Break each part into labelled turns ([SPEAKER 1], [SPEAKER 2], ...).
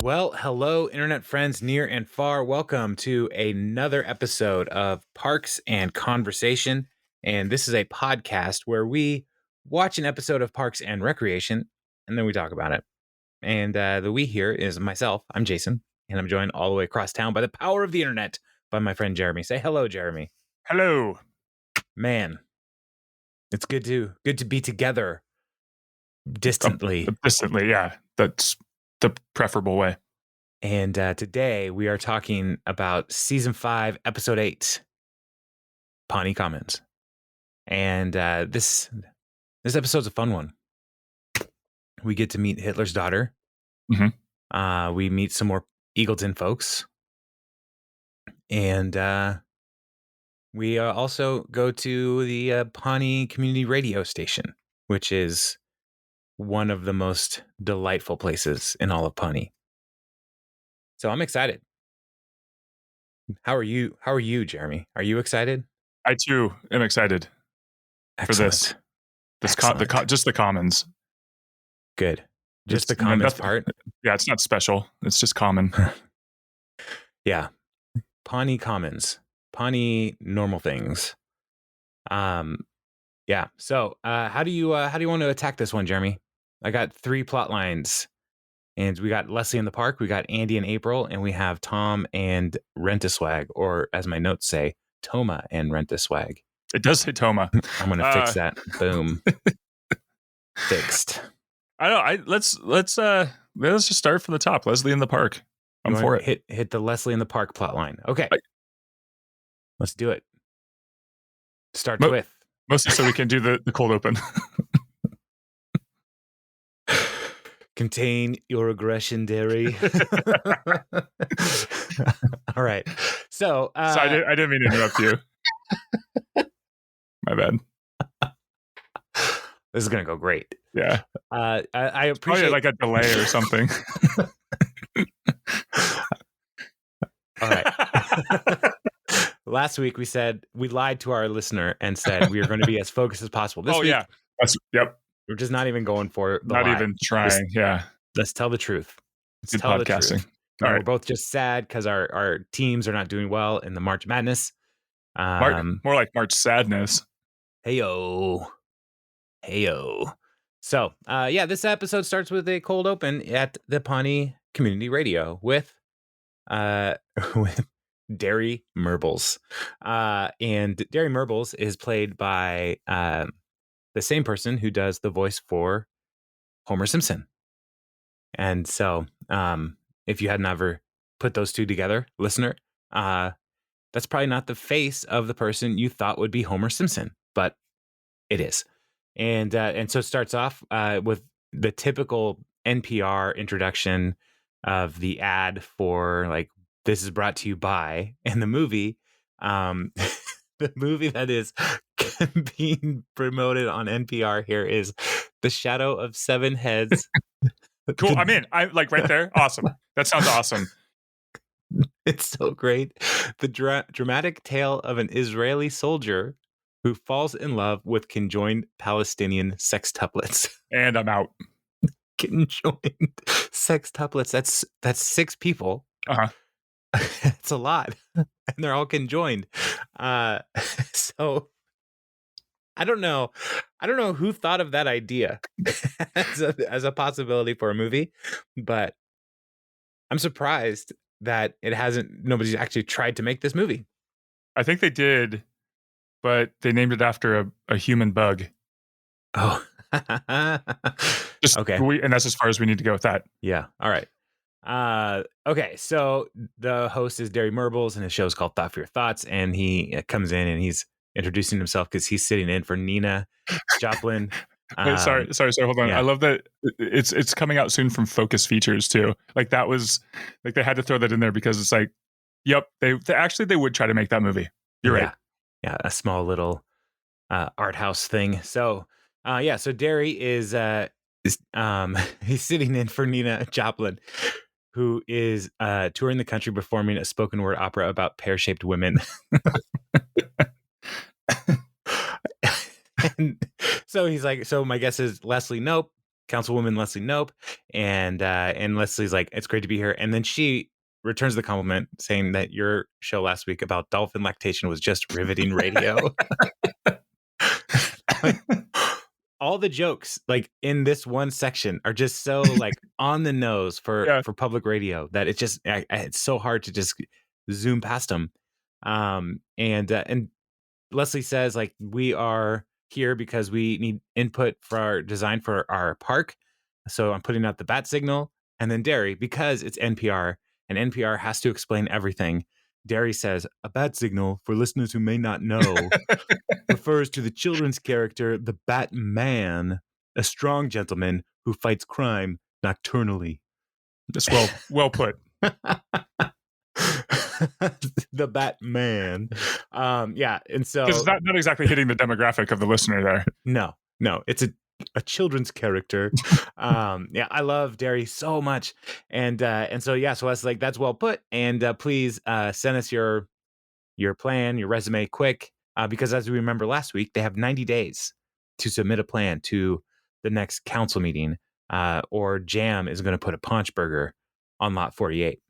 [SPEAKER 1] Well, hello, internet friends near and far. Welcome to another episode of Parks and Conversation. And this is a podcast where we watch an episode of Parks and Recreation, and then we talk about it. And the we here is myself. I'm Jason, and I'm joined all the way across town by the power of the internet by my friend Jeremy. Say hello, Jeremy.
[SPEAKER 2] Hello.
[SPEAKER 1] Man, it's good to be together distantly.
[SPEAKER 2] Distantly, yeah. That's the preferable way.
[SPEAKER 1] And today we are talking about season 5, episode 8, Pawnee Commons. And this episode's a fun one. We get to meet Hitler's daughter.
[SPEAKER 2] Mm-hmm.
[SPEAKER 1] We meet some more Eagleton folks. And we also go to the Pawnee Community Radio Station, which is one of the most delightful places in all of Pawnee. So I'm excited. How are you, Jeremy? Are you excited?
[SPEAKER 2] I too am excited.
[SPEAKER 1] Excellent.
[SPEAKER 2] For this. Just the commons.
[SPEAKER 1] Good. Just the commons part.
[SPEAKER 2] Yeah, it's not special. It's just common.
[SPEAKER 1] Yeah. Pawnee Commons. Pawnee normal things. Yeah. So how do you want to attack this one, Jeremy? I got 3 plot lines. And we got Leslie in the park, we got Andy and April, and we have Tom and Rent-A-Swag, or as my notes say, Toma and Rent-A-Swag.
[SPEAKER 2] It does say Toma.
[SPEAKER 1] I'm gonna fix that. Boom. Fixed.
[SPEAKER 2] I know. Let's just start from the top. Leslie in the park. I'm for it.
[SPEAKER 1] Hit the Leslie in the park plot line. Okay. Let's do it. Starts with.
[SPEAKER 2] Mostly so we can do the cold open.
[SPEAKER 1] Contain your aggression, Derry. All right. So
[SPEAKER 2] I didn't mean to interrupt you. My bad.
[SPEAKER 1] This is gonna go great.
[SPEAKER 2] Yeah.
[SPEAKER 1] I appreciate
[SPEAKER 2] like a delay or something.
[SPEAKER 1] All right. Last week we said we lied to our listener and said we are going to be as focused as possible. This week,
[SPEAKER 2] yeah. Yep.
[SPEAKER 1] We're just not even going for the
[SPEAKER 2] not
[SPEAKER 1] lie.
[SPEAKER 2] Even trying.
[SPEAKER 1] Let's tell the truth.
[SPEAKER 2] Good podcasting. All right.
[SPEAKER 1] We're both just sad because our teams are not doing well in the March Madness.
[SPEAKER 2] More like March Sadness.
[SPEAKER 1] Heyo. So, this episode starts with a cold open at the Pawnee Community Radio with Derry Merbles. And Derry Merbles is played by the same person who does the voice for Homer Simpson. And so, if you had never put those two together, listener, that's probably not the face of the person you thought would be Homer Simpson, but it is. And so it starts off with the typical NPR introduction of the ad for like, this is brought to you by, and the movie, the movie that is being promoted on NPR here is The Shadow of Seven Heads.
[SPEAKER 2] Cool. I'm in. I'm like right there. Awesome. That sounds awesome.
[SPEAKER 1] It's so great. The dramatic tale of an Israeli soldier who falls in love with conjoined Palestinian sextuplets.
[SPEAKER 2] And I'm out.
[SPEAKER 1] Conjoined sextuplets. That's 6 people.
[SPEAKER 2] Uh-huh.
[SPEAKER 1] It's a lot. And they're all conjoined. So I don't know who thought of that idea as a possibility for a movie, but I'm surprised that nobody's actually tried to make this movie.
[SPEAKER 2] I think they did, but they named it after a human bug.
[SPEAKER 1] Oh. Okay.
[SPEAKER 2] And that's as far as we need to go with that.
[SPEAKER 1] Yeah. All right. Okay. So the host is Derry Merbles, and his show is called Thought for Your Thoughts. And he comes in and he's introducing himself because he's sitting in for Nina Joplin.
[SPEAKER 2] Sorry. Hold on. Yeah. I love that it's coming out soon from Focus Features too. Like that was like they had to throw that in there because it's like, yep, they would try to make that movie. You're right.
[SPEAKER 1] Yeah, a small little art house thing. So so Derry is he's sitting in for Nina Joplin, who is touring the country performing a spoken word opera about pear-shaped women. And so he's like, so my guess is Leslie, nope. Councilwoman Leslie Knope, and Leslie's like, "It's great to be here," and then she returns the compliment, saying that your show last week about dolphin lactation was just riveting radio. Like, all the jokes like in this one section are just so like on the nose for public radio that it's just it's so hard to just zoom past them. And Leslie says like, we are here because we need input for our design for our park. So I'm putting out the bat signal. And then Derry, because it's NPR and NPR has to explain everything, Derry says, a bat signal, for listeners who may not know, refers to the children's character, the Batman, a strong gentleman who fights crime nocturnally.
[SPEAKER 2] That's well put.
[SPEAKER 1] The Batman. Yeah. And so,
[SPEAKER 2] because it's not exactly hitting the demographic of the listener there.
[SPEAKER 1] No, it's a children's character. Yeah, I love Derry so much. And so that's like, that's well put. And please send us your plan, your resume quick. Because as we remember last week, they have 90 days to submit a plan to the next council meeting, or Jam is going to put a paunch burger on lot 48.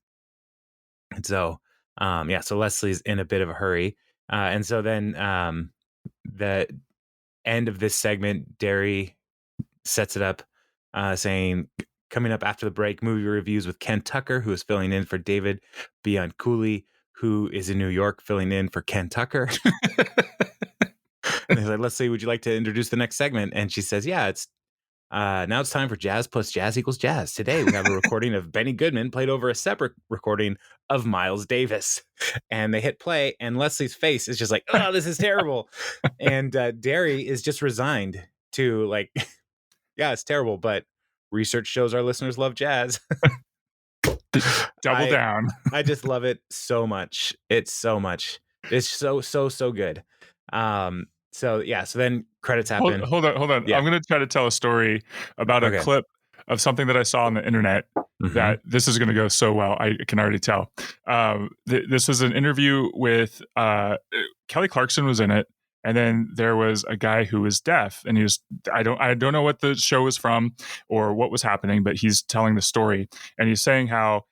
[SPEAKER 1] And so, so Leslie's in a bit of a hurry. And so then the end of this segment, Derry sets it up, saying, coming up after the break, movie reviews with Ken Tucker, who is filling in for David Bianculli, who is in New York filling in for Ken Tucker. And he's like, Leslie, would you like to introduce the next segment? And she says, yeah, it's now it's time for Jazz plus Jazz equals Jazz. Today we have a recording of Benny Goodman played over a separate recording of Miles Davis. And they hit play, and Leslie's face is just like, oh, this is terrible. And Derry is just resigned to like, yeah, it's terrible, but research shows our listeners love jazz.
[SPEAKER 2] Double down.
[SPEAKER 1] I just love it so much. It's so much. It's so good. So then credits happen.
[SPEAKER 2] Hold on. Yeah. I'm going to try to tell a story about a clip of something that I saw on the internet. That this is going to go so well. I can already tell. This was an interview with Kelly Clarkson was in it. And then there was a guy who was deaf, and he was, I don't know what the show was from or what was happening, but he's telling the story, and he's saying how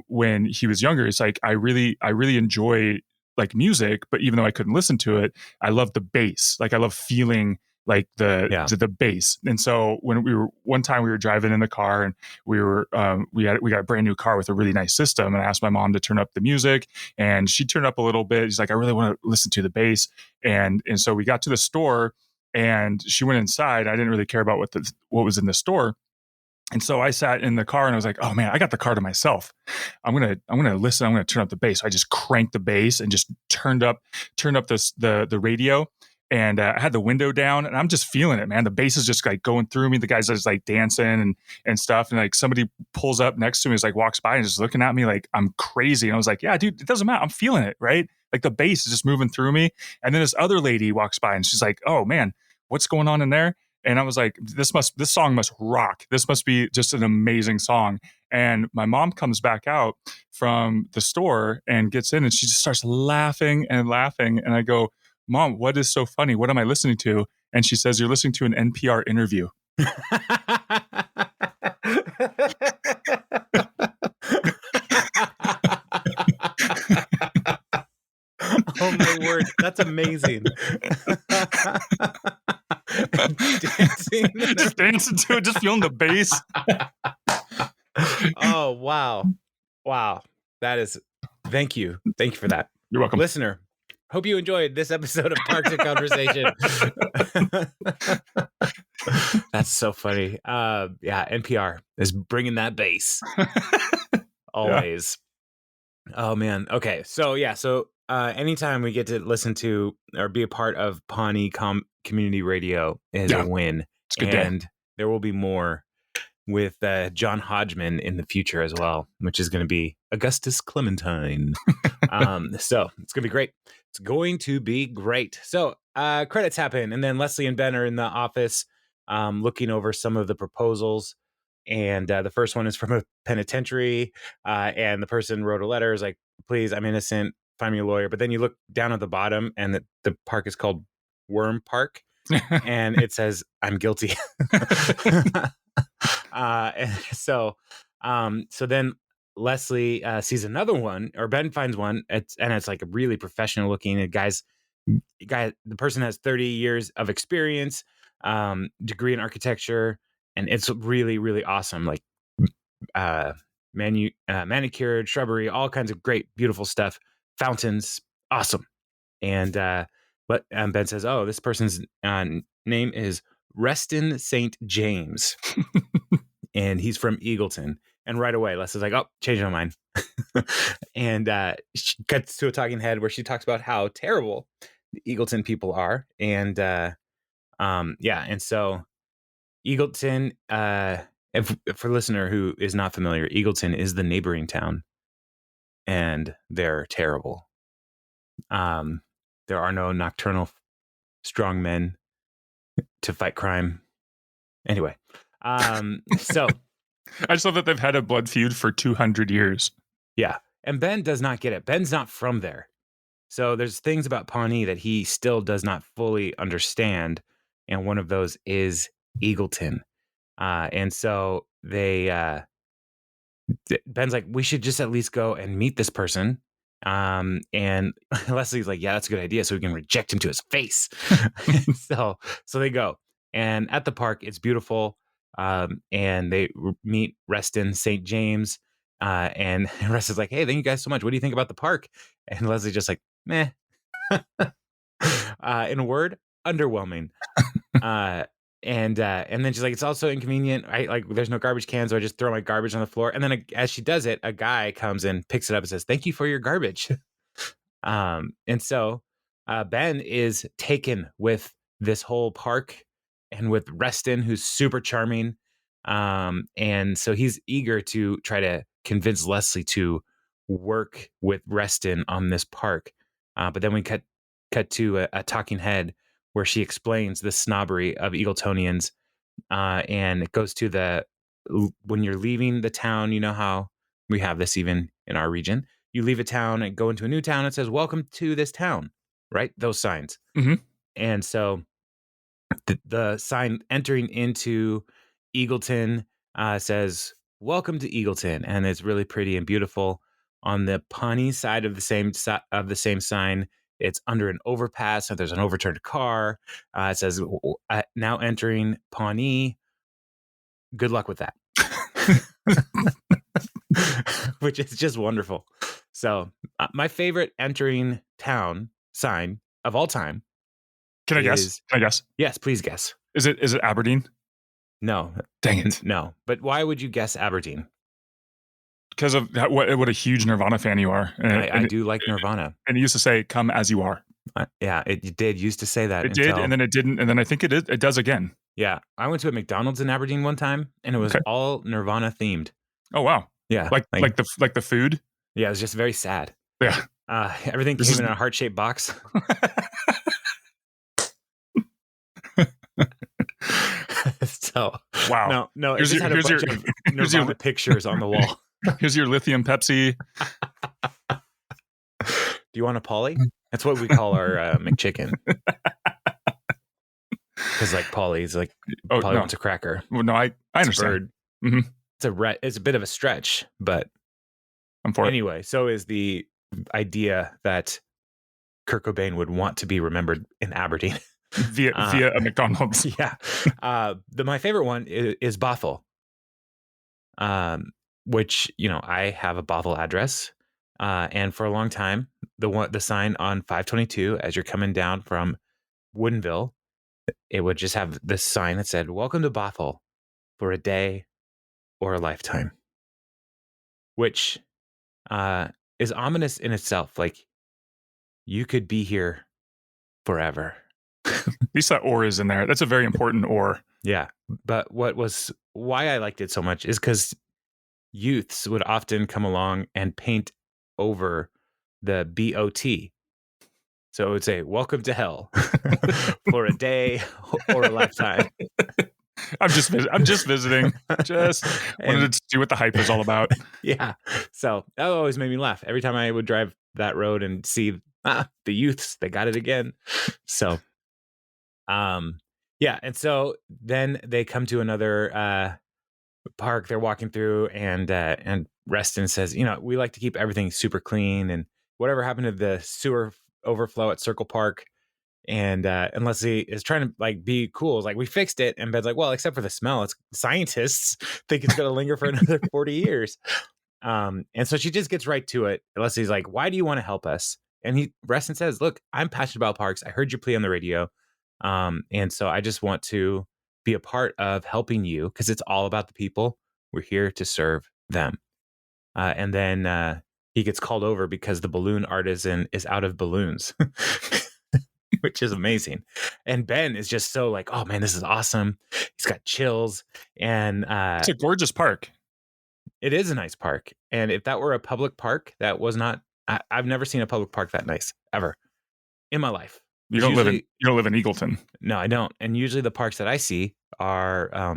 [SPEAKER 2] when he was younger, it's like, I really enjoy like music, but even though I couldn't listen to it, I love the bass. Like I love feeling like the bass. And so when one time we were driving in the car, and we got a brand new car with a really nice system, and I asked my mom to turn up the music, and she turned up a little bit. She's like, I really want to listen to the bass. And so we got to the store, and she went inside. I didn't really care about what was in the store. And so I sat in the car, and I was like, oh man, I got the car to myself. I'm going to listen. I'm going to turn up the bass. So I just cranked the bass and just turned up the radio. And I had the window down, and I'm just feeling it, man. The bass is just like going through me. The guys are just like dancing and stuff. And like somebody pulls up next to me, is like walks by and just looking at me like I'm crazy. And I was like, yeah, dude, it doesn't matter. I'm feeling it, right? Like the bass is just moving through me. And then this other lady walks by, and she's like, oh man, what's going on in there? And I was like, this song must rock. This must be just an amazing song. And my mom comes back out from the store and gets in, and she just starts laughing and laughing. And I go, Mom, what is so funny? What am I listening to? And she says, you're listening to an NPR interview.
[SPEAKER 1] Oh my word, that's amazing.
[SPEAKER 2] Just dancing to it, just feeling the bass.
[SPEAKER 1] Oh, wow. That is, thank you for that.
[SPEAKER 2] You're welcome.
[SPEAKER 1] Listener, hope you enjoyed this episode of Parks and Conversation. That's so funny. NPR is bringing that bass. Always. Yeah. Oh man. Okay. So anytime we get to listen to or be a part of Pawnee Community Radio is a win.
[SPEAKER 2] It's a good day.
[SPEAKER 1] There will be more with John Hodgman in the future as well, which is going to be Augustus Clementine. So it's going to be great. It's going to be great. So credits happen, and then Leslie and Ben are in the office looking over some of the proposals. And the first one is from a penitentiary, and the person wrote a letter. Is like, please, I'm innocent. Find me a lawyer. But then you look down at the bottom, and the park is called Worm Park, and it says, I'm guilty. And so then Leslie sees another one, or Ben finds one. It's like a really professional looking. The person has 30 years of experience, degree in architecture, and it's really, really awesome. Like manicured shrubbery, all kinds of great, beautiful stuff, fountains, awesome. And Ben says, "Oh, this person's name is Reston St. James, and he's from Eagleton." And right away, Les is like, "Oh, changed my mind." And she cuts to a talking head where she talks about how terrible the Eagleton people are, and and so Eagleton, for a listener who is not familiar, Eagleton is the neighboring town, and they're terrible. There are no nocturnal strong men to fight crime. Anyway, so
[SPEAKER 2] I just love that they've had a blood feud for 200 years.
[SPEAKER 1] Yeah, and Ben does not get it. Ben's not from there, so there's things about Pawnee that he still does not fully understand, and one of those is Eagleton. And so Ben's like, we should just at least go and meet this person. And Leslie's like, yeah, that's a good idea. So we can reject him to his face. so they go, and at the park, it's beautiful. And they meet Reston St. James. And Reston's like, hey, thank you guys so much. What do you think about the park? And Leslie's just like, meh. In a word, underwhelming. And then she's like, it's also inconvenient. Like, there's no garbage cans, so I just throw my garbage on the floor. And then as she does it, a guy comes in, picks it up, and says, "Thank you for your garbage." And so Ben is taken with this whole park and with Reston, who's super charming. And so he's eager to try to convince Leslie to work with Reston on this park. But then we cut to a talking head where she explains the snobbery of Eagletonians, and it goes to when you're leaving the town, you know how we have this even in our region. You leave a town and go into a new town, it says, "Welcome to this town," right? Those signs.
[SPEAKER 2] Mm-hmm.
[SPEAKER 1] And so the sign entering into Eagleton says, "Welcome to Eagleton," and it's really pretty and beautiful. On the Pawnee side of the same sign, it's under an overpass, so there's an overturned car. It says, "Now entering Pawnee. Good luck with that." Which is just wonderful. So my favorite entering town sign of all time.
[SPEAKER 2] Can I guess?
[SPEAKER 1] Yes, please guess.
[SPEAKER 2] Is it Aberdeen?
[SPEAKER 1] No.
[SPEAKER 2] Dang it.
[SPEAKER 1] No. But why would you guess Aberdeen?
[SPEAKER 2] Because of what a huge Nirvana fan you are.
[SPEAKER 1] I do like Nirvana.
[SPEAKER 2] And it used to say, "Come as you are."
[SPEAKER 1] Yeah, it did used to say that.
[SPEAKER 2] It did, and then it didn't, and then I think it does again.
[SPEAKER 1] Yeah, I went to a McDonald's in Aberdeen one time, and it was all Nirvana themed.
[SPEAKER 2] Oh wow!
[SPEAKER 1] Yeah,
[SPEAKER 2] like the food.
[SPEAKER 1] Yeah, it was just very sad.
[SPEAKER 2] Yeah,
[SPEAKER 1] everything came in a heart-shaped box. So
[SPEAKER 2] wow.
[SPEAKER 1] No, it just had a bunch of Nirvana pictures on the wall.
[SPEAKER 2] Here's your lithium Pepsi.
[SPEAKER 1] Do you want a Polly? That's what we call our McChicken. Because like Polly's like Polly wants a cracker.
[SPEAKER 2] Well, no, I understand.
[SPEAKER 1] Mm-hmm. It's a bit of a stretch, but
[SPEAKER 2] I'm for
[SPEAKER 1] anyway. So is the idea that Kurt Cobain would want to be remembered in Aberdeen
[SPEAKER 2] via a McDonald's.
[SPEAKER 1] Yeah. My favorite one is Bothell, which I have a Bothell address, and for a long time the sign on 522 as you're coming down from Woodinville, it would just have this sign that said, "Welcome to Bothell for a day or a lifetime," which is ominous in itself. Like, you could be here forever.
[SPEAKER 2] At least that "or" is in there. That's a very important "or."
[SPEAKER 1] Yeah. But why I liked it so much is because youths would often come along and paint over the BOT. So it would say, "Welcome to hell for a day or a lifetime."
[SPEAKER 2] I'm just visiting. Just wanted to see what the hype is all about.
[SPEAKER 1] Yeah. So that always made me laugh. Every time I would drive that road and see the youths, they got it again. So, yeah. And so then they come to another park they're walking through, and Reston says, we like to keep everything super clean, and whatever happened to the sewer overflow at Circle Park. And Leslie is trying to like be cool. It's like, we fixed it. And Ben's like, well, except for the smell, it's scientists think it's going to linger for another 40 years. And so she just gets right to it. Leslie's like, why do you want to help us? And Reston says, look, I'm passionate about parks. I heard your plea on the radio. And so I just want to be a part of helping you because it's all about the people. We're here to serve them. And then he gets called over because the balloon artisan is out of balloons. Which is amazing. And Ben is just so like, oh man, this is awesome. He's got chills. And
[SPEAKER 2] it's a gorgeous park.
[SPEAKER 1] It is a nice park. And if that were a public park, that was not, I've never seen a public park that nice ever in my life.
[SPEAKER 2] You don't live in Eagleton.
[SPEAKER 1] No, I don't. And usually the parks that I see are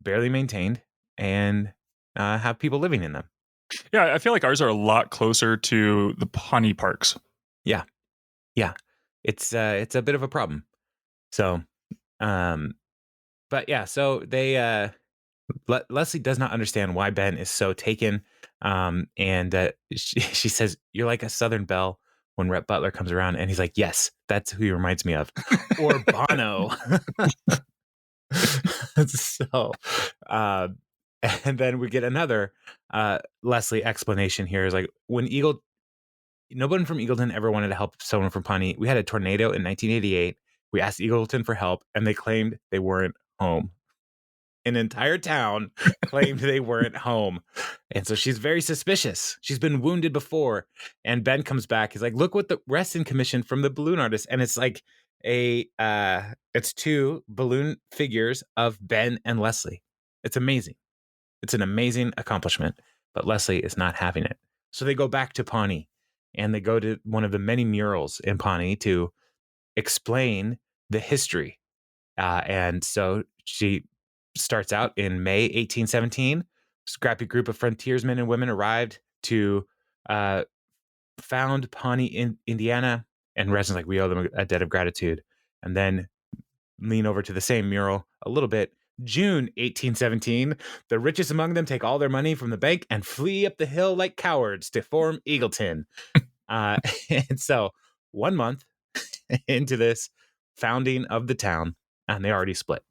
[SPEAKER 1] barely maintained and have people living in them.
[SPEAKER 2] Yeah, I feel like ours are a lot closer to the Pawnee parks.
[SPEAKER 1] Yeah. It's a bit of a problem. So, but yeah, so they Leslie does not understand why Ben is so taken, and she says, "You're like a Southern belle." When Rhett Butler comes around, and he's like, "Yes, that's who he reminds me of," or Bono. So, and then we get another Leslie explanation here. Is like when nobody from Eagleton ever wanted to help someone from Pawnee. We had a tornado in 1988. We asked Eagleton for help, and they claimed they weren't home. An entire town claimed they weren't home. And so she's very suspicious. She's been wounded before. And Ben comes back. He's like, look what the Reston commissioned from the balloon artist. And it's like it's two balloon figures of Ben and Leslie. It's amazing. It's an amazing accomplishment. But Leslie is not having it. So they go back to Pawnee. And they go to one of the many murals in Pawnee to explain the history. And so she starts out in May 1817. Scrappy group of frontiersmen and women arrived to found Pawnee, in Indiana. And Reston's like, we owe them a debt of gratitude. And then lean over to the same mural a little bit. June 1817, the richest among them take all their money from the bank and flee up the hill like cowards to form Eagleton. And so 1 month into this founding of the town, and they already split.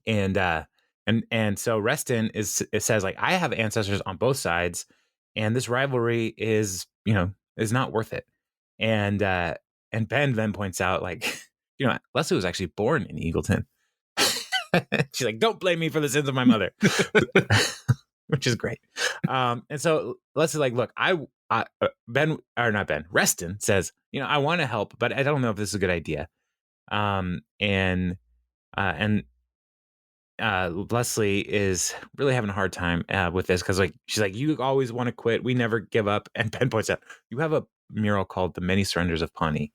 [SPEAKER 1] And so Reston it says like, I have ancestors on both sides, and this rivalry is not worth it. And Ben then points out like, Leslie was actually born in Eagleton. She's like, don't blame me for the sins of my mother, which is great. And so Leslie's like, look, Reston says, I want to help, but I don't know if this is a good idea. And Leslie is really having a hard time with this because she's like, you always want to quit. We never give up. And Ben points out, you have a mural called The Many Surrenders of Pawnee.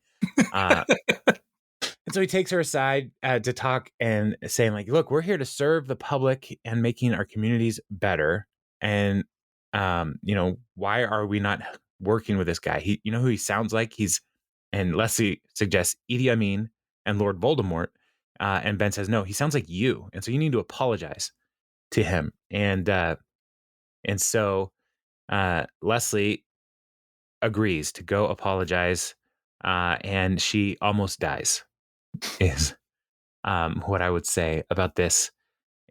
[SPEAKER 1] And so he takes her aside to talk and saying like, look, we're here to serve the public and making our communities better. And, why are we not working with this guy? Who he sounds like? And Leslie suggests Idi Amin and Lord Voldemort. And Ben says, no, he sounds like you. And so you need to apologize to him. And so Leslie agrees to go apologize. And she almost dies is what I would say about this.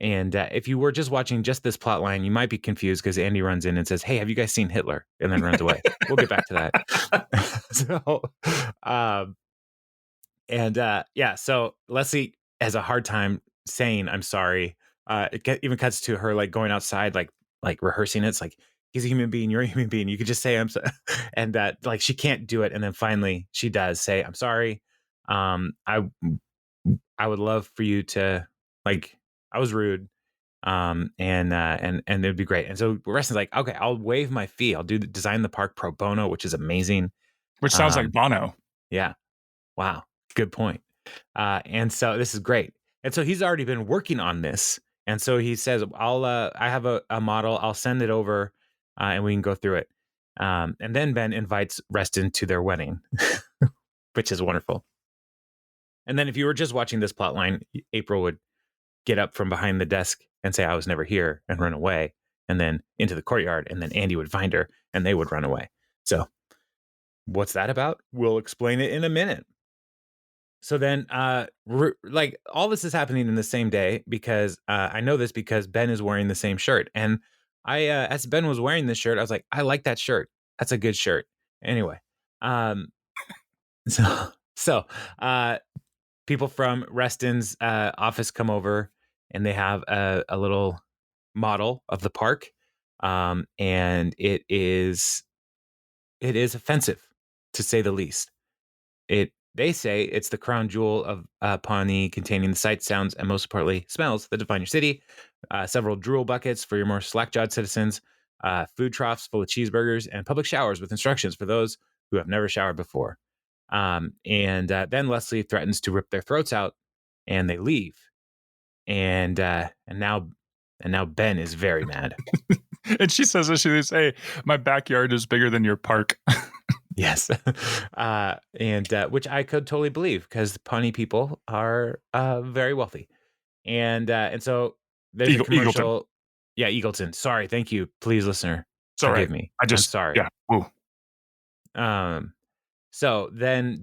[SPEAKER 1] And if you were just watching just this plot line, you might be confused because Andy runs in and says, hey, have you guys seen Hitler? And then runs away. We'll get back to that. So Leslie has a hard time saying, I'm sorry. Even cuts to her like going outside, like rehearsing it. It's like, he's a human being, you're a human being. You could just say, I'm sorry. And like she can't do it. And then finally she does say, I'm sorry. I would love for you to, like, I was rude. And it'd be great. And so Reston's like, okay, I'll waive my fee. I'll design the park pro bono, which is amazing.
[SPEAKER 2] Which sounds like Bono.
[SPEAKER 1] Yeah. Wow. Good point. And so this is great. And so he's already been working on this. And so he says, I have a model. I'll send it over and we can go through it. And then Ben invites Reston to their wedding, which is wonderful. And then if you were just watching this plot line, April would get up from behind the desk and say, I was never here, and run away, and then into the courtyard. And then Andy would find her and they would run away. So what's that about? We'll explain it in a minute. So then, like all this is happening in the same day because I know this because Ben is wearing the same shirt. And as Ben was wearing this shirt, I was like, I like that shirt. That's a good shirt. Anyway, um, so, so, people from Reston's office come over and they have a little model of the park. And it is offensive to say the least. They say it's the crown jewel of Pawnee, containing the sights, sounds, and most importantly, smells that define your city. Several drool buckets for your more slack-jawed citizens, food troughs full of cheeseburgers, and public showers with instructions for those who have never showered before. And then Leslie threatens to rip their throats out, and they leave. And now Ben is very mad.
[SPEAKER 2] And she says, "Hey, my backyard is bigger than your park."
[SPEAKER 1] Yes. And which I could totally believe because Pawnee people are very wealthy. And so there's a commercial. Eagleton. Yeah, Eagleton. Sorry. Thank you. Please, listener. Forgive me. I'm sorry.
[SPEAKER 2] Yeah. Whoa.
[SPEAKER 1] So then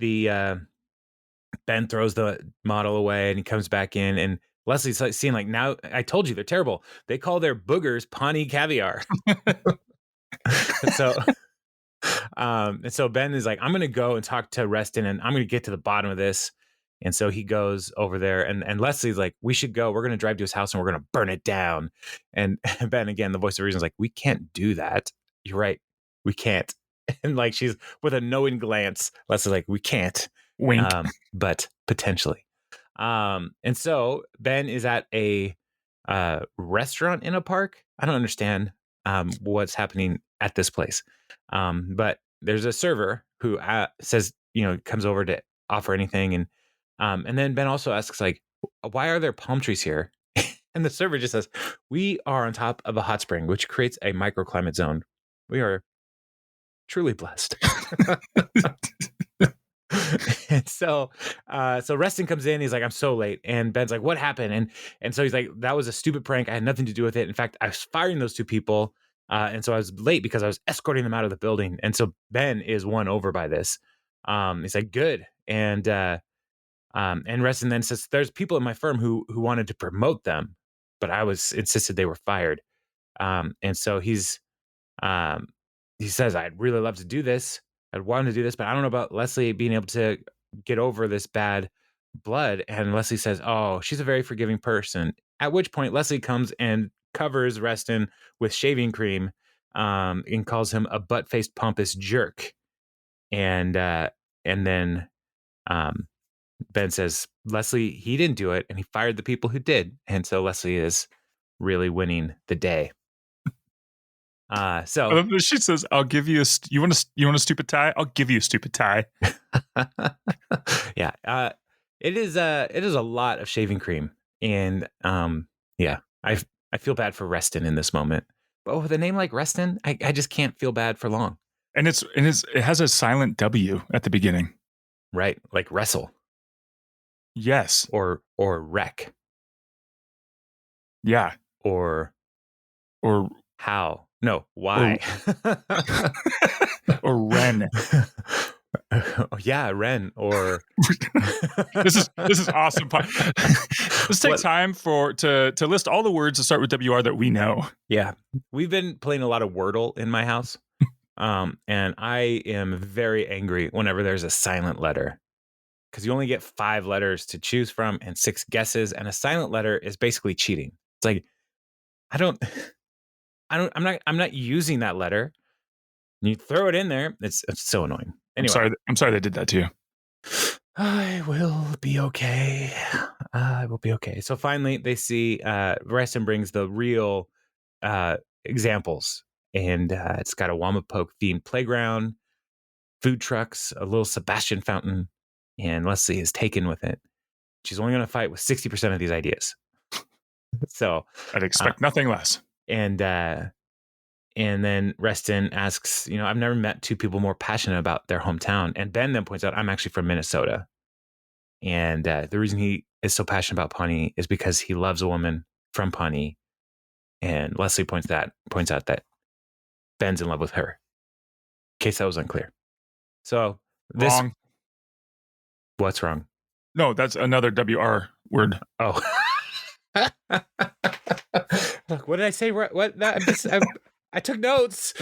[SPEAKER 1] Ben throws the model away and he comes back in, and Leslie's like seeing, like, now I told you they're terrible. They call their boogers Pawnee caviar. And so Ben is like, I'm going to go and talk to Reston and I'm going to get to the bottom of this. And so he goes over there, and Leslie's like, we should go. We're going to drive to his house and we're going to burn it down. And Ben, again, the voice of reason, is like, we can't do that. You're right. We can't. And like, she's with a knowing glance. Leslie's like, we can't.
[SPEAKER 2] Wink.
[SPEAKER 1] But potentially. And so Ben is at a restaurant in a park. I don't understand what's happening at this place. But there's a server who says, comes over to offer anything. And then Ben also asks, like, why are there palm trees here? And the server just says, we are on top of a hot spring, which creates a microclimate zone. We are truly blessed. And so Reston comes in. He's like, I'm so late. And Ben's like, what happened? And so he's like, that was a stupid prank. I had nothing to do with it. In fact, I was firing those two people. And so I was late because I was escorting them out of the building. And so Ben is won over by this. He's like, good. And Reston then says, there's people in my firm who wanted to promote them, but I was insisted they were fired. And so he says, I'd really love to do this. I'd want to do this, but I don't know about Leslie being able to get over this bad blood. And Leslie says, oh, she's a very forgiving person. At which point Leslie comes and covers Reston with shaving cream, and calls him a butt-faced pompous jerk. And then Ben says, Leslie, he didn't do it, and he fired the people who did. And so Leslie is really winning the day. So
[SPEAKER 2] she says, "I'll give you you want a stupid tie? I'll give you a stupid tie."
[SPEAKER 1] Yeah, it is a lot of shaving cream, and yeah, I feel bad for Reston in this moment. But with a name like Reston, I just can't feel bad for long.
[SPEAKER 2] And it has a silent W at the beginning,
[SPEAKER 1] right? Like wrestle.
[SPEAKER 2] Yes,
[SPEAKER 1] or wreck.
[SPEAKER 2] Yeah,
[SPEAKER 1] or how. No, why?
[SPEAKER 2] Or Ren.
[SPEAKER 1] Yeah, Ren. Or
[SPEAKER 2] this is awesome. Let's take time to list all the words that start with WR that we know.
[SPEAKER 1] Yeah, we've been playing a lot of Wordle in my house, and I am very angry whenever there's a silent letter, because you only get 5 letters to choose from and 6 guesses, and a silent letter is basically cheating. It's like, I'm not using that letter. You throw it in there. It's so annoying. Anyway,
[SPEAKER 2] I'm sorry they did that to you.
[SPEAKER 1] I will be okay. I will be okay. So finally they see Reston brings the real examples, and it's got a Wamapoke themed playground, food trucks, a little Sebastian fountain, and Leslie is taken with it. She's only going to fight with 60% of these ideas. So
[SPEAKER 2] I'd expect nothing less.
[SPEAKER 1] And then Reston asks, I've never met 2 people more passionate about their hometown. And Ben then points out, I'm actually from Minnesota. And the reason he is so passionate about Pawnee is because he loves a woman from Pawnee. And Leslie points out that Ben's in love with her. In case that was unclear. So
[SPEAKER 2] Wrong.
[SPEAKER 1] What's wrong?
[SPEAKER 2] No, that's another WR word.
[SPEAKER 1] Oh. What did I say? What? I took notes.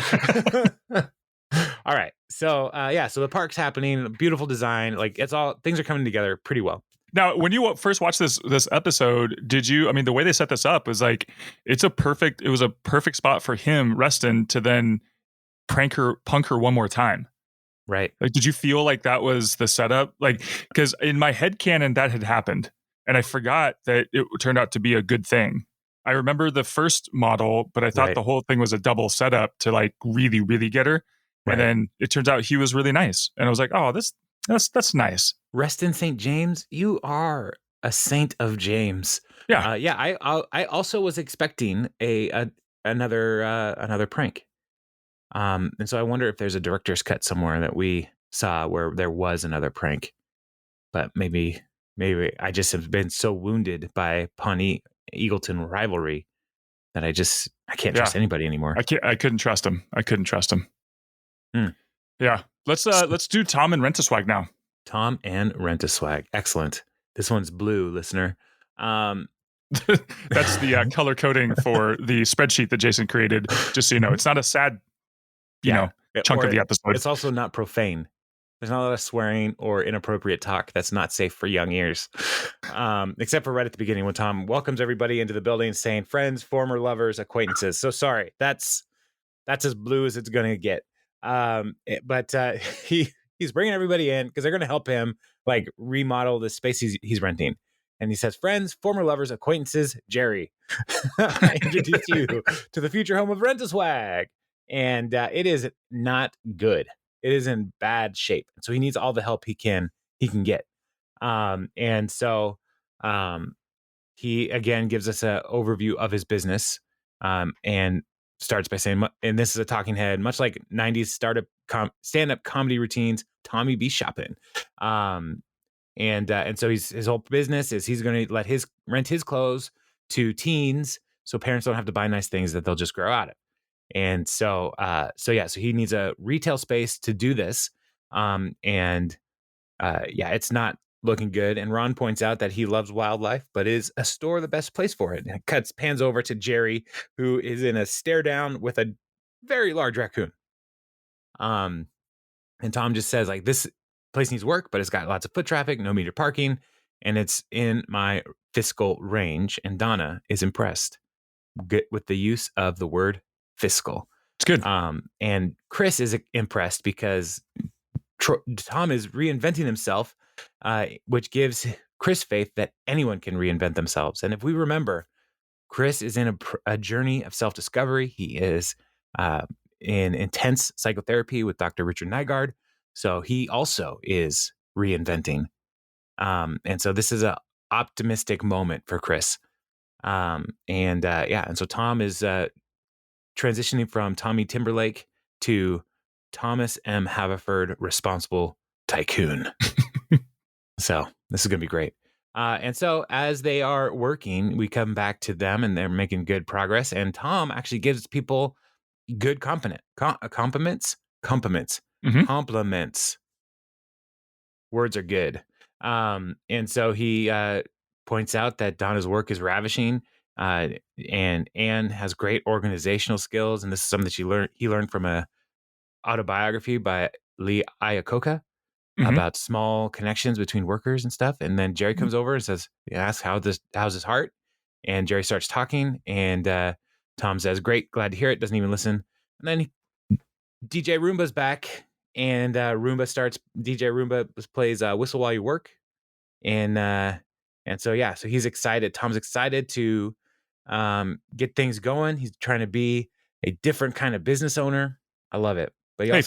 [SPEAKER 1] All right. So so the park's happening. Beautiful design. Like things are coming together pretty well.
[SPEAKER 2] Now, when you first watched this episode, did you? I mean, the way they set this up was like it was a perfect spot for him, Reston, to then punk her one more time.
[SPEAKER 1] Right.
[SPEAKER 2] Like, did you feel like that was the setup? Like, because in my head canon that had happened, and I forgot that it turned out to be a good thing. I remember the first model, but I thought the whole thing was a double setup to like really, really get her. Right. And then it turns out he was really nice, and I was like, oh, that's nice.
[SPEAKER 1] Reston St. James, you are a saint of James.
[SPEAKER 2] Yeah,
[SPEAKER 1] I also was expecting another prank. And so I wonder if there's a director's cut somewhere that we saw where there was another prank, but maybe I just have been so wounded by Pawnee Eagleton rivalry that I can't trust anybody anymore.
[SPEAKER 2] I couldn't trust him. Yeah. Let's do Tom and Rent-A-Swag now.
[SPEAKER 1] Tom and Rent-A-Swag. Excellent. This one's blue, listener.
[SPEAKER 2] That's the color coding for the spreadsheet that Jason created. Just so you know, it's not a sad, chunk of the episode.
[SPEAKER 1] It's also not profane. There's not a lot of swearing or inappropriate talk that's not safe for young ears. Except for right at the beginning when Tom welcomes everybody into the building saying friends, former lovers, acquaintances. So sorry, that's as blue as it's going to get. But he's bringing everybody in because they're going to help him like remodel the space he's renting. And he says, friends, former lovers, acquaintances, Jerry. I introduce you to the future home of Rent-A-Swag. And it is not good. It is in bad shape. So he needs all the help he can get. And so he again gives us an overview of his business and starts by saying, and this is a talking head, much like 90s startup stand-up comedy routines, Tommy be shopping. And so his whole business is he's going to rent his clothes to teens so parents don't have to buy nice things that they'll just grow out of. And so he needs a retail space to do this. It's not looking good. And Ron points out that he loves wildlife, but is a store the best place for it? And it pans over to Jerry, who is in a stare down with a very large raccoon. And Tom just says, like, this place needs work, but it's got lots of foot traffic, no meter parking, and it's in my fiscal range. And Donna is impressed with the use of the word fiscal.
[SPEAKER 2] It's good.
[SPEAKER 1] And Chris is impressed because Tom is reinventing himself, which gives Chris faith that anyone can reinvent themselves. And if we remember, Chris is in a journey of self-discovery. He is in intense psychotherapy with Dr. Richard Nygaard. So he also is reinventing. And so this is an optimistic moment for Chris. And so Tom is transitioning from Tommy Timberlake to Thomas M. Haverford, responsible tycoon. So this is going to be great. And so as they are working, we come back to them and they're making good progress. And Tom actually gives people good compliments.
[SPEAKER 2] Mm-hmm.
[SPEAKER 1] Compliments. Words are good. And so he points out that Donna's work is ravishing. And Anne has great organizational skills, and this is something that he learned from a autobiography by Lee Iacocca about small connections between workers and stuff. And then Jerry comes over and says, "Ask how's his heart?" And Jerry starts talking, and Tom says, "Great, glad to hear it." Doesn't even listen. And then DJ Roomba's back, and DJ Roomba plays "Whistle While You Work," and so he's excited. Tom's excited to get things going. He's trying to be a different kind of business owner. I love it. But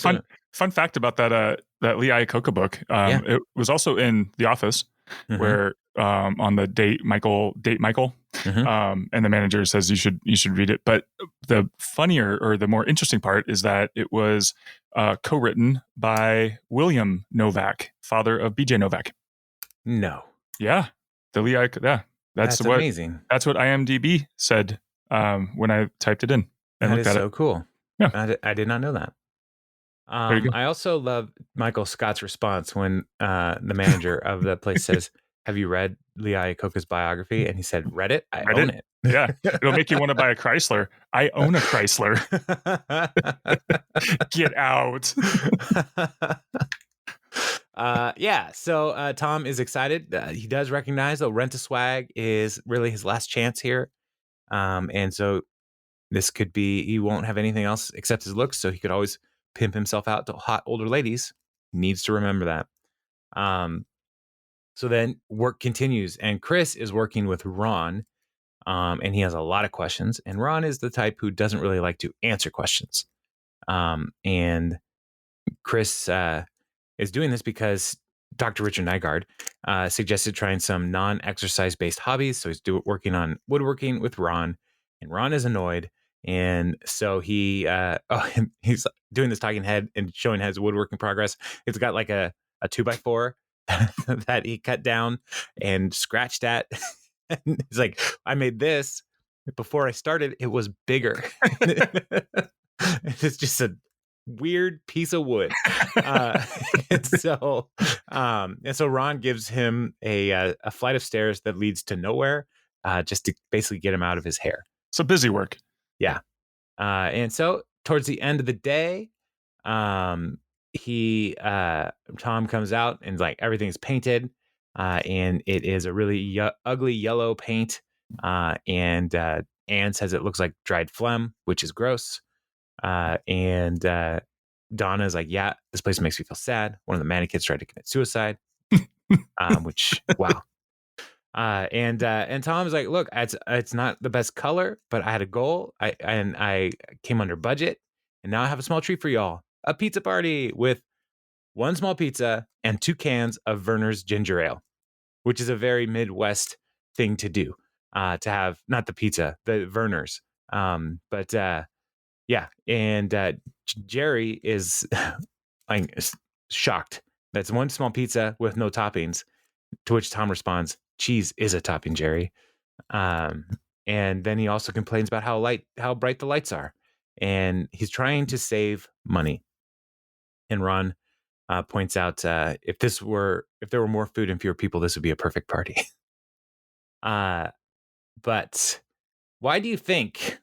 [SPEAKER 2] fun fact about that Lee Iacocca book. It was also in The Office, where on the date Michael, and the manager says you should read it. But the funnier or the more interesting part is that it was co-written by William Novak, father of BJ Novak.
[SPEAKER 1] No.
[SPEAKER 2] Yeah, the Lehigh. Yeah,
[SPEAKER 1] That's amazing.
[SPEAKER 2] that's what IMDb said when I typed it in and
[SPEAKER 1] That
[SPEAKER 2] looked
[SPEAKER 1] is
[SPEAKER 2] at it.
[SPEAKER 1] so cool.
[SPEAKER 2] Yeah,
[SPEAKER 1] I did not know that.
[SPEAKER 2] there you go.
[SPEAKER 1] I also love Michael Scott's response when the manager of the place says, "Have you read Lee Iacocca's biography?" And he said, "Read it? I
[SPEAKER 2] Read
[SPEAKER 1] own
[SPEAKER 2] it.
[SPEAKER 1] it."
[SPEAKER 2] Yeah, it'll make you want to buy a Chrysler. I own a Chrysler. Get out.
[SPEAKER 1] Yeah, so Tom is excited. He does recognize that Rent a Swag is really his last chance here. And so this could be, he won't have anything else except his looks, so he could always pimp himself out to hot older ladies. Needs to remember that. So then work continues, and Chris is working with Ron, and he has a lot of questions. And Ron is the type who doesn't really like to answer questions. And Chris is doing this because Dr. Richard Nygaard suggested trying some non-exercise based hobbies. So he's working on woodworking with Ron, and Ron is annoyed. And so he's doing this talking head and showing his woodworking progress. It's got like a 2x4 that he cut down and scratched at. And he's like, I made this before I started. It was bigger. It's just a weird piece of wood. And so Ron gives him a flight of stairs that leads to nowhere, just to basically get him out of his hair.
[SPEAKER 2] So busy work.
[SPEAKER 1] Yeah. And so towards the end of the day, Tom comes out and like everything's painted, and it is a really ugly yellow paint. And Anne says it looks like dried phlegm, which is gross. And Donna is like, yeah, this place makes me feel sad. One of the mannequins tried to commit suicide. Which, wow. And Tom's like, look, it's not the best color, but I had a goal. I came under budget, and now I have a small treat for y'all: a pizza party with one small pizza and 2 cans of Werner's ginger ale, which is a very Midwest thing to do. To have not the pizza, the Werner's. But yeah, and Jerry is like shocked. That's one small pizza with no toppings. To which Tom responds, "Cheese is a topping, Jerry." And then he also complains about how bright the lights are, and he's trying to save money. And Ron points out, if there were more food and fewer people, this would be a perfect party. But why do you think,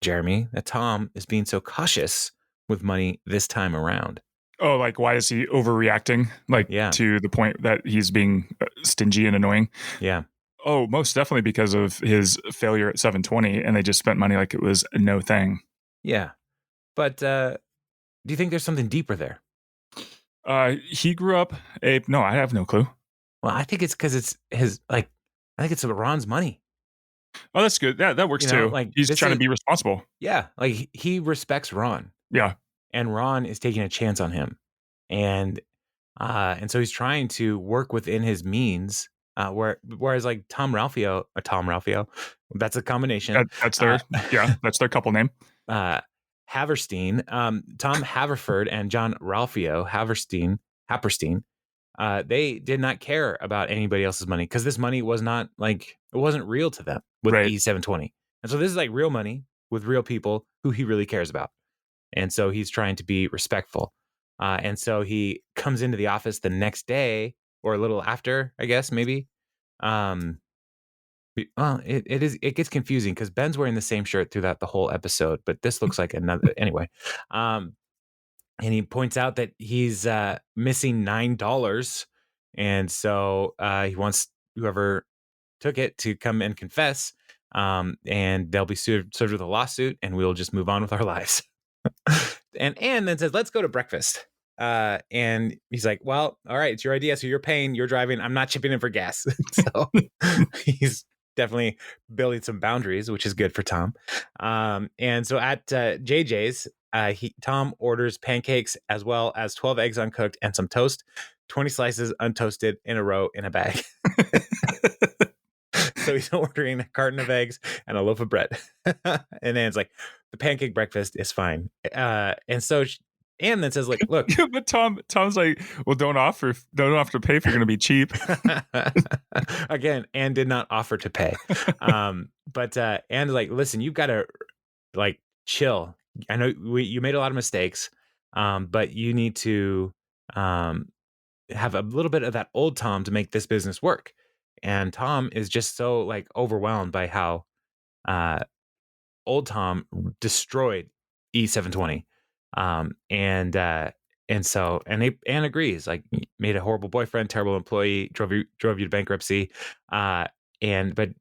[SPEAKER 1] Jeremy, that Tom is being so cautious with money this time around?
[SPEAKER 2] Oh, like why is he overreacting? Like to the point that he's being stingy and annoying?
[SPEAKER 1] Yeah.
[SPEAKER 2] Oh, most definitely because of his failure at 720, and they just spent money like it was no thing.
[SPEAKER 1] Yeah. But do you think there's something deeper there?
[SPEAKER 2] He grew up no, I have no clue.
[SPEAKER 1] Well, I think it's because it's his, I think it's Ron's money.
[SPEAKER 2] Oh, that's good. That works too. Like he's trying to be responsible.
[SPEAKER 1] Yeah. Like he respects Ron.
[SPEAKER 2] Yeah.
[SPEAKER 1] And Ron is taking a chance on him. And so he's trying to work within his means. Whereas like Tom Ralphio, that's a combination.
[SPEAKER 2] That's their couple name.
[SPEAKER 1] Haverstein, Tom Haverford and John Ralphio Happerstein, they did not care about anybody else's money because this money was not it wasn't real to them with E720. And so this is like real money with real people who he really cares about. And so he's trying to be respectful. And so he comes into the office the next day or a little after, I guess, maybe. Well, it gets confusing because Ben's wearing the same shirt throughout the whole episode, but this looks like another anyway. And he points out that he's missing $9, and so he wants whoever took it to come and confess, and they'll be served with a lawsuit, and we'll just move on with our lives. And Anne then says, "Let's go to breakfast." And he's like, "Well, all right, it's your idea, so you're paying, you're driving. I'm not chipping in for gas." So he's definitely building some boundaries, which is good for Tom. And so at JJ's, Tom orders pancakes as well as 12 eggs uncooked and some toast, 20 slices untoasted in a row in a bag. So he's ordering a carton of eggs and a loaf of bread. And then it's like, the pancake breakfast is fine. And so and then says, like, look.
[SPEAKER 2] But Tom's like, well, don't offer to pay if you're going to be cheap.
[SPEAKER 1] Again, Anne did not offer to pay. But Anne's like, listen, you've got to like chill. I know you made a lot of mistakes, but you need to have a little bit of that old Tom to make this business work. And Tom is just so like overwhelmed by how old Tom destroyed E720. Anne agrees, like, made a horrible boyfriend, terrible employee, drove you to bankruptcy. But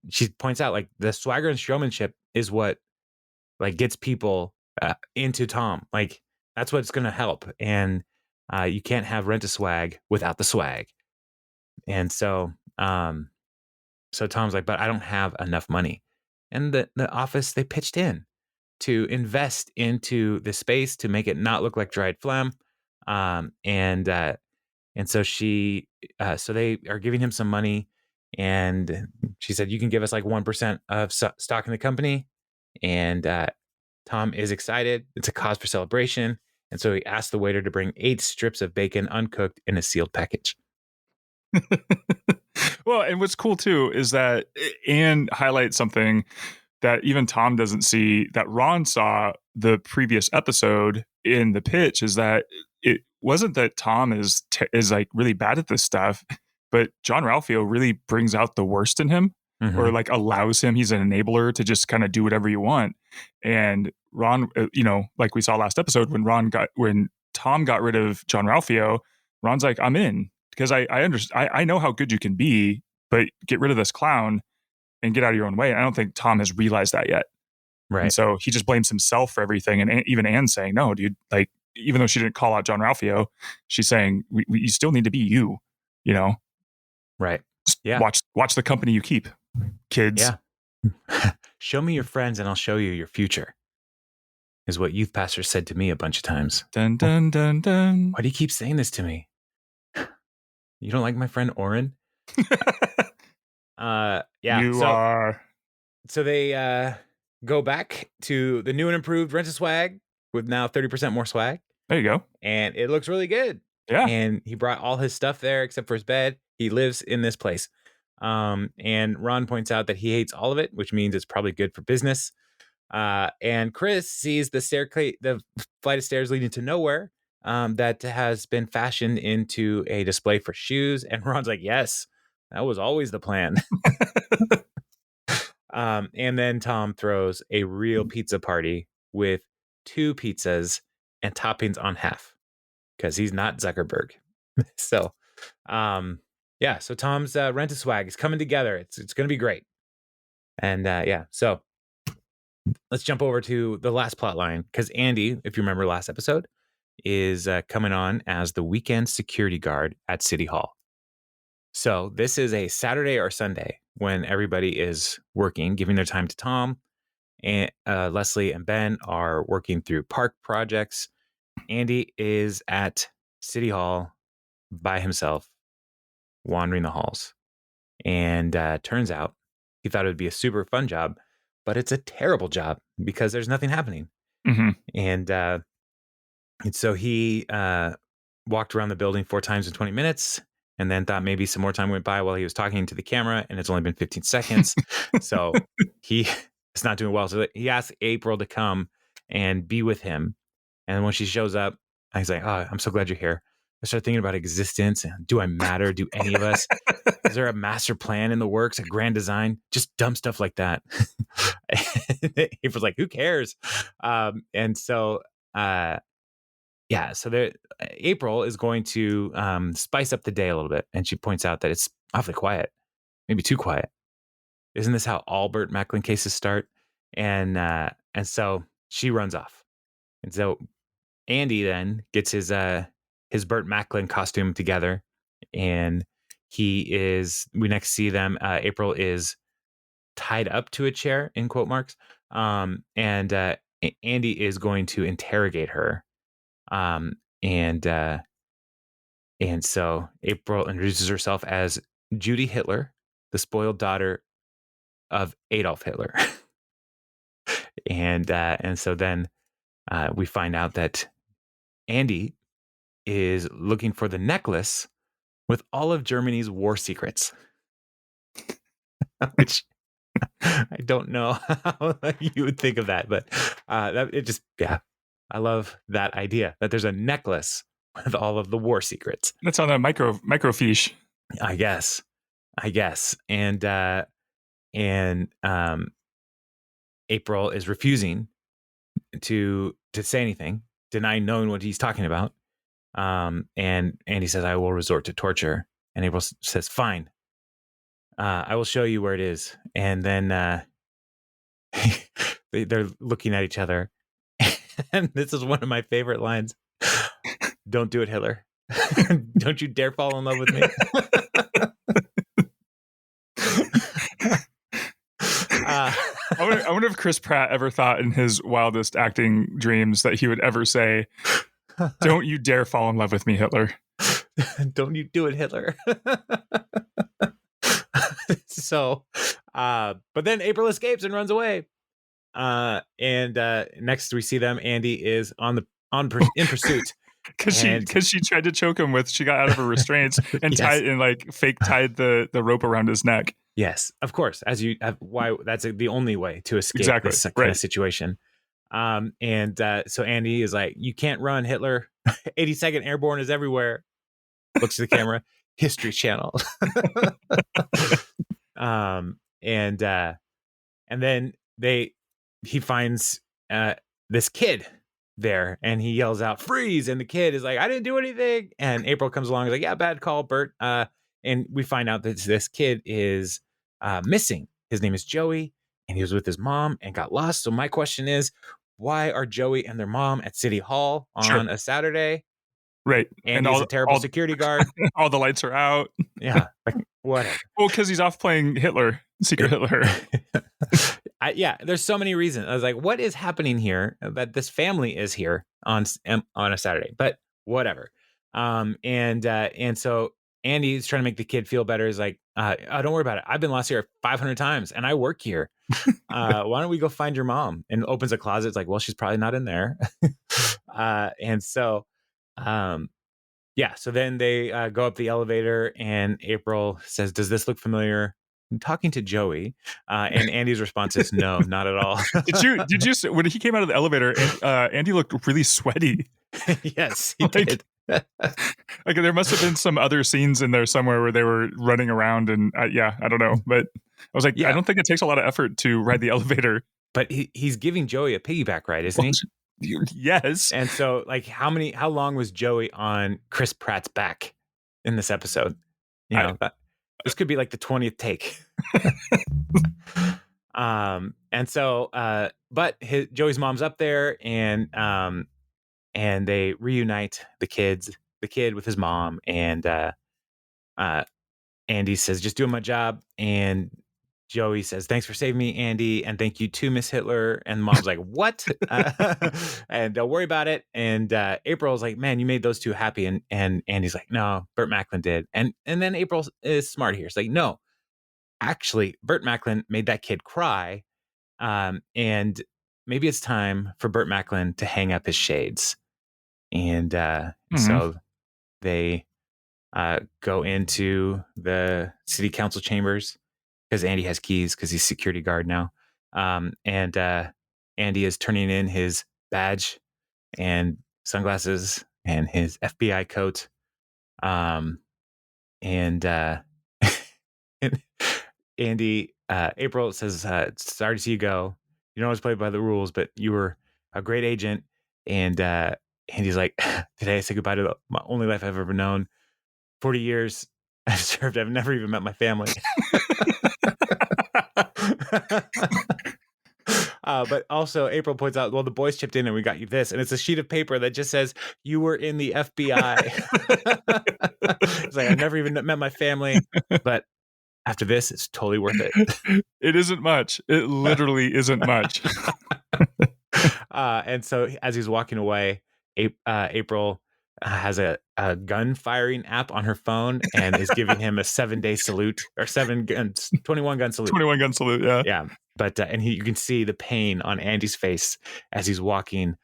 [SPEAKER 1] she points out, like, the swagger and showmanship is what like gets people into Tom. Like, that's what's going to help. And you can't have Rent a Swag without the swag. And so Tom's like, but I don't have enough money. And the office, they pitched in to invest into the space to make it not look like dried phlegm. So they are giving him some money. And she said, you can give us like 1% of stock in the company. And Tom is excited. It's a cause for celebration. And so he asked the waiter to bring 8 strips of bacon uncooked in a sealed package.
[SPEAKER 2] Well, and what's cool too is that Anne highlights something that even Tom doesn't see, that Ron saw the previous episode in the pitch, is that it wasn't that Tom is like really bad at this stuff, but John Ralphio really brings out the worst in him, or like allows him. He's an enabler to just kind of do whatever you want. And Ron, like we saw last episode, when Tom got rid of John Ralphio, Ron's like, I'm in, because I know how good you can be, but get rid of this clown and get out of your own way. And I don't think Tom has realized that yet.
[SPEAKER 1] Right.
[SPEAKER 2] And so he just blames himself for everything. And even Anne's saying, no, dude, like, even though she didn't call out John Ralphio, she's saying, you still need to be you,
[SPEAKER 1] Right. Yeah.
[SPEAKER 2] Watch the company you keep, kids.
[SPEAKER 1] Yeah. Show me your friends and I'll show you your future, is what youth pastors said to me a bunch of times.
[SPEAKER 2] Dun, dun, dun, dun.
[SPEAKER 1] Why do you keep saying this to me? You don't like my friend Oren? Yeah.
[SPEAKER 2] You are.
[SPEAKER 1] So they go back to the new and improved Rent a Swag with now 30% more swag.
[SPEAKER 2] There you go.
[SPEAKER 1] And it looks really good.
[SPEAKER 2] Yeah.
[SPEAKER 1] And he brought all his stuff there except for his bed. He lives in this place. And Ron points out that he hates all of it, which means it's probably good for business. And Chris sees the flight of stairs leading to nowhere that has been fashioned into a display for shoes. And Ron's like, yes, that was always the plan. And then Tom throws a real pizza party with 2 pizzas and toppings on half, because he's not Zuckerberg. So, so Tom's Rent a Swag is coming together. It's going to be great. And so let's jump over to the last plot line, because Andy, if you remember last episode, is coming on as the weekend security guard at City Hall. So this is a Saturday or Sunday when everybody is working, giving their time to Tom. And Leslie and Ben are working through park projects. Andy is at City Hall by himself, wandering the halls. And turns out he thought it would be a super fun job, but it's a terrible job because there's nothing happening.
[SPEAKER 2] Mm-hmm.
[SPEAKER 1] And so he walked around the building 4 times in 20 minutes and then thought maybe some more time went by while he was talking to the camera, and it's only been 15 seconds. So he is not doing well. So he asked April to come and be with him. And when she shows up, he's like, oh, I'm so glad you're here. I started thinking about existence. And do I matter? Do any of us? Is there a master plan in the works, a grand design? Just dumb stuff like that. April's like, who cares? So April is going to spice up the day a little bit. And she points out that it's awfully quiet, maybe too quiet. Isn't this how all Burt Macklin cases start? And so she runs off. And so Andy then gets his Burt Macklin costume together, and we next see them. April is tied up to a chair in quote marks. And Andy is going to interrogate her. And so April introduces herself as Judy Hitler, the spoiled daughter of Adolf Hitler. And so then we find out that Andy is looking for the necklace with all of Germany's war secrets, which I don't know how you would think of that, but I love that idea that there's a necklace with all of the war secrets.
[SPEAKER 2] That's on a microfiche.
[SPEAKER 1] I guess. And April is refusing to say anything, denying knowing what he's talking about. And Andy says, I will resort to torture. And April says, fine. I will show you where it is. And then they're looking at each other. And this is one of my favorite lines. Don't do it, Hitler. Don't you dare fall in love with me.
[SPEAKER 2] I wonder if Chris Pratt ever thought in his wildest acting dreams that he would ever say, don't you dare fall in love with me, Hitler.
[SPEAKER 1] Don't you do it, Hitler. So, but then April escapes and runs away. And next we see them. Andy is in pursuit.
[SPEAKER 2] Because she tried to choke him she got out of her restraints and tied the rope around his neck.
[SPEAKER 1] Yes, of course. Why that's the only way to escape this kind of situation. So Andy is like, you can't run, Hitler. 82nd Airborne is everywhere. Looks to the camera. History Channel. And then he finds this kid there, and he yells out, freeze, and the kid is like, I didn't do anything. And April comes along and is like, yeah, bad call, Bert. And we find out that this kid is missing. His name is Joey, and he was with his mom and got lost. So my question is, why are Joey and their mom at City Hall on a Saturday?
[SPEAKER 2] Right.
[SPEAKER 1] And he's a terrible security guard.
[SPEAKER 2] All the lights are out.
[SPEAKER 1] Yeah. Like, whatever.
[SPEAKER 2] Well, because he's off playing Secret Hitler.
[SPEAKER 1] There's so many reasons. I was like, what is happening here that this family is here on a Saturday? But whatever. And so Andy's trying to make the kid feel better. He's like, don't worry about it. I've been lost here 500 times and I work here. Why don't we go find your mom? And opens a closet. It's like, well, she's probably not in there. So then they go up the elevator and April says, does this look familiar? I'm talking to Joey. And Andy's response is, no, not at all.
[SPEAKER 2] Did you when he came out of the elevator, Andy looked really sweaty.
[SPEAKER 1] Yes, he did.
[SPEAKER 2] Like there must have been some other scenes in there somewhere where they were running around and I don't know. But I was like, I don't think it takes a lot of effort to ride the elevator.
[SPEAKER 1] But he's giving Joey a piggyback ride, isn't he?
[SPEAKER 2] Yes.
[SPEAKER 1] And so like how long was Joey on Chris Pratt's back in this episode? This could be like the 20th take. But Joey's mom's up there and they reunite the kid with his mom, and Andy says, just doing my job. And Joey says, thanks for saving me, Andy. And thank you too, Miss Hitler. And mom's like, what? And don't worry about it. And April's like, man, you made those two happy. And Andy's like, no, Burt Macklin did. And then April is smart here. It's like, no, actually, Burt Macklin made that kid cry. And maybe it's time for Burt Macklin to hang up his shades. And so they go into the city council chambers because Andy has keys because he's security guard now. And Andy is turning in his badge and sunglasses and his FBI coat. And Andy, April says, sorry to see you go. You don't always play by the rules, but you were a great agent. And Andy's like, today I say goodbye to my only life I've ever known. 40 years I've served. I've never even met my family. But also April points out, well, the boys chipped in and we got you this. And it's a sheet of paper that just says, you were in the FBI. It's like, I've never even met my family, but after this, it's totally worth it.
[SPEAKER 2] It isn't much. It literally isn't much.
[SPEAKER 1] And so as he's walking away, April has a gun firing app on her phone and is giving him a 7-day salute or 21 gun salute.
[SPEAKER 2] 21 gun salute, yeah.
[SPEAKER 1] Yeah. But you can see the pain on Andy's face as he's walking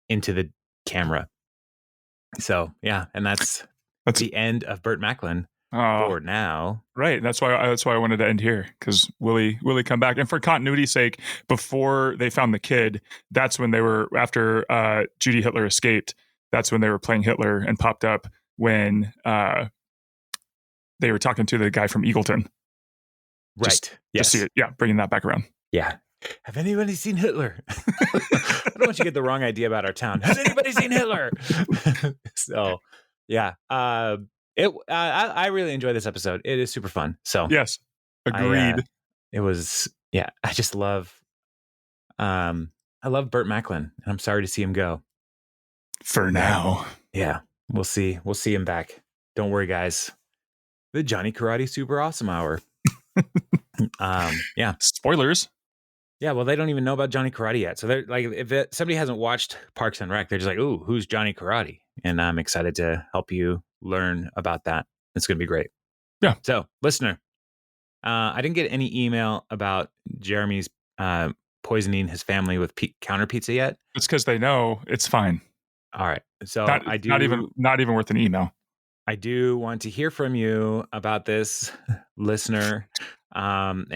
[SPEAKER 1] into the camera. So yeah, and that's the end of Burt Macklin for now.
[SPEAKER 2] Right. That's why I wanted to end here, because will he come back? And for continuity's sake, before they found the kid, that's when they were, after Judy Hitler escaped, that's when they were playing Hitler and popped up when they were talking to the guy from Eagleton.
[SPEAKER 1] Right.
[SPEAKER 2] Just see it. Yeah. Bringing that back around.
[SPEAKER 1] Yeah. Have anybody seen Hitler? I don't want you to get the wrong idea about our town. Has anybody seen Hitler? So, yeah. I really enjoyed this episode. It is super fun. So,
[SPEAKER 2] yes, agreed.
[SPEAKER 1] It was, yeah. I just love, I love Burt Macklin, and I'm sorry to see him go.
[SPEAKER 2] For now.
[SPEAKER 1] Yeah. We'll see him back. Don't worry, guys. The Johnny Karate Super Awesome Hour. Yeah.
[SPEAKER 2] Spoilers.
[SPEAKER 1] Yeah, well, they don't even know about Johnny Karate yet. So they're like, if somebody hasn't watched Parks and Rec, they're just like, "Ooh, who's Johnny Karate?" And I'm excited to help you learn about that. It's going to be great.
[SPEAKER 2] Yeah.
[SPEAKER 1] So, listener, I didn't get any email about Jeremy's poisoning his family with counter pizza yet.
[SPEAKER 2] It's because they know it's fine.
[SPEAKER 1] All right. So
[SPEAKER 2] not even worth an email.
[SPEAKER 1] I do want to hear from you about this, listener. And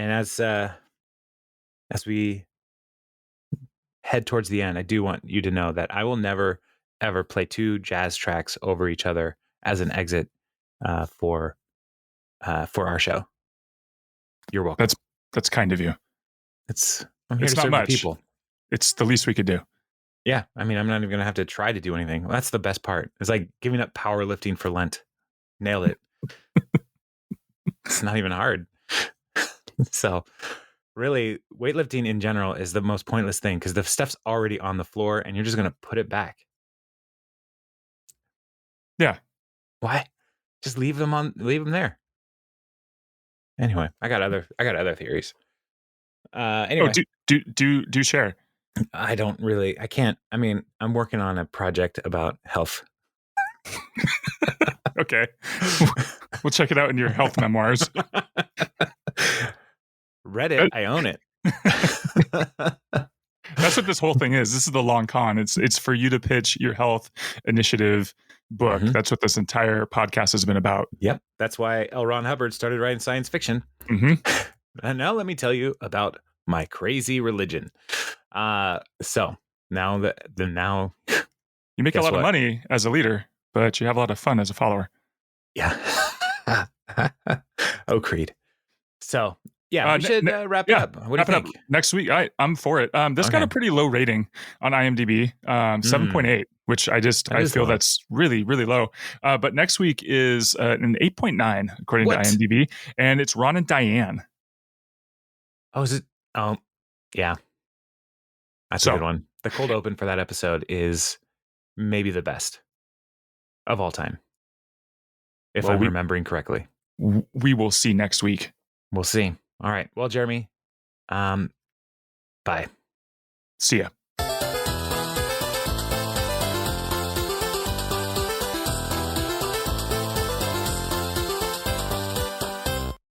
[SPEAKER 1] as we head towards the end, I do want you to know that I will never, ever play two jazz tracks over each other as an exit for our show. You're welcome.
[SPEAKER 2] That's kind of you.
[SPEAKER 1] I'm here to serve the people.
[SPEAKER 2] It's the least we could do.
[SPEAKER 1] Yeah. I mean, I'm not even going to have to try to do anything. Well, that's the best part. It's like giving up powerlifting for Lent. Nailed it. It's not even hard. So really, weightlifting in general is the most pointless thing, because the stuff's already on the floor and you're just going to put it back.
[SPEAKER 2] Yeah.
[SPEAKER 1] Why? Just leave them there. Anyway, I got other theories. Anyway.
[SPEAKER 2] Do share.
[SPEAKER 1] I can't. I mean, I'm working on a project about health.
[SPEAKER 2] Okay. We'll check it out in your health memoirs.
[SPEAKER 1] Reddit, I own it.
[SPEAKER 2] That's what this whole thing is. This is the long con. It's for you to pitch your health initiative book. Mm-hmm. That's what this entire podcast has been about.
[SPEAKER 1] Yep. That's why L. Ron Hubbard started writing science fiction.
[SPEAKER 2] Mm-hmm.
[SPEAKER 1] And now let me tell you about my crazy religion. So now
[SPEAKER 2] you make a lot of money as a leader, but you have a lot of fun as a follower.
[SPEAKER 1] Yeah. Oh, Creed. So yeah, we should wrap it up. What do you think?
[SPEAKER 2] Next week, I'm for it. This got a pretty low rating on IMDb, 7.8, which I feel low. That's really, really low. But next week is an 8.9 according to IMDb, and it's Ron and Diane.
[SPEAKER 1] Oh, is it? Oh, yeah. That's a good one. The cold open for that episode is maybe the best of all time, if I'm remembering correctly.
[SPEAKER 2] We will see next week.
[SPEAKER 1] We'll see. All right. Well, Jeremy, bye.
[SPEAKER 2] See ya.